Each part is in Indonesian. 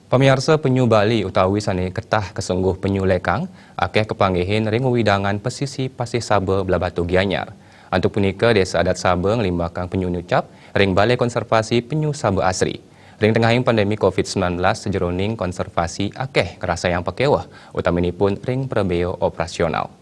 Pemirsa penyu Bali utawi sane ketah kesungguh penyu lekang akeh kepanggihin ring widangan pesisi Pasir Saba belah Batu Gianyar. Untuk punika Desa Adat Saba ngelimbahkan penyu nyucap ring Balai Konservasi Penyu Saba Asri. Ring tengahing pandemi COVID-19 sejeroning konservasi akeh kerasa yang pakewah utaminipun ring prebeo operasional.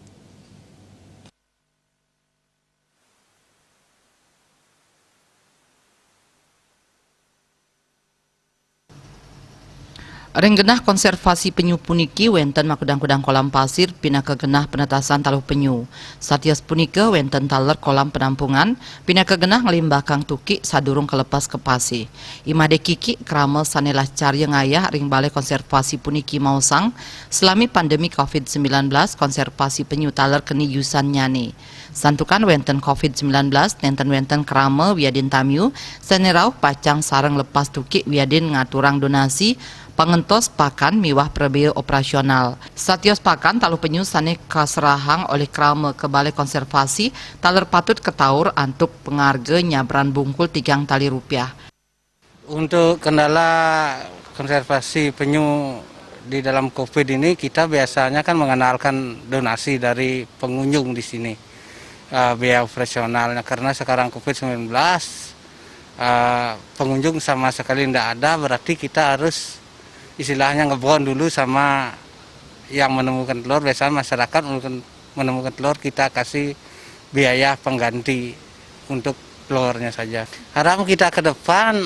Ring genah konservasi penyu puniki wenten makudang-kudang kolam pasir pina ke genah penetasan taluh penyu. Satios punika wenten taler kolam penampungan pina ke genah ngelimbahkang tuki sadurung kelepas ke pasir. Imade kiki krama sanelah carya ngayah ring balai konservasi puniki mausang selami pandemi COVID-19 konservasi penyu taler keni yusan nyane. Santukan wenten COVID-19 wenten krama wiadin tamyu sanerau pacang sarang lepas tuki wiadin ngaturang donasi pengentos pakan miwah prebeo operasional. Satios pakan talu penyu sane kaserahang oleh krama ke Balai Konservasi taler patut ketaur antuk pengarga nyabran bungkul 3 tali rupiah. Untuk kendala konservasi penyu di dalam COVID ini kita biasanya kan mengenalkan donasi dari pengunjung di sini. Biaya operasionalnya karena sekarang COVID-19 pengunjung sama sekali tidak ada, berarti kita harus istilahnya ngebon dulu sama yang menemukan telur. Biasanya masyarakat menemukan telur kita kasih biaya pengganti untuk telurnya saja. Harapan kita ke depan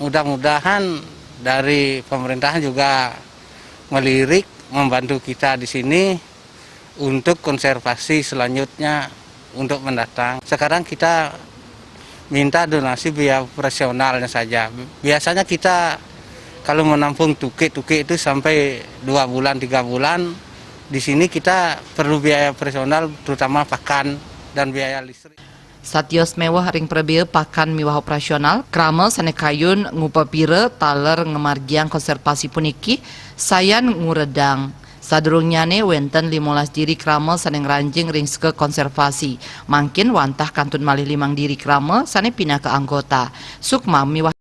mudah-mudahan dari pemerintahan juga melirik membantu kita di sini untuk konservasi selanjutnya untuk mendatang. Sekarang kita minta donasi biaya operasionalnya saja. Biasanya kita kalau menampung tuki itu sampai 2 bulan, 3 bulan. Di sini kita perlu biaya operasional terutama pakan dan biaya listrik. Satios mewah ring prebeo pakan miwah operasional, krama sane kayun ngupapire taler ngemargiang konservasi puniki, sayan nguredang. Sadurungnyane wenten 15 diri krama sane ngranjing ring ke konservasi. Mangkin wantah kantun malih 5 diri krama sane pindah ke anggota. Sukma miwah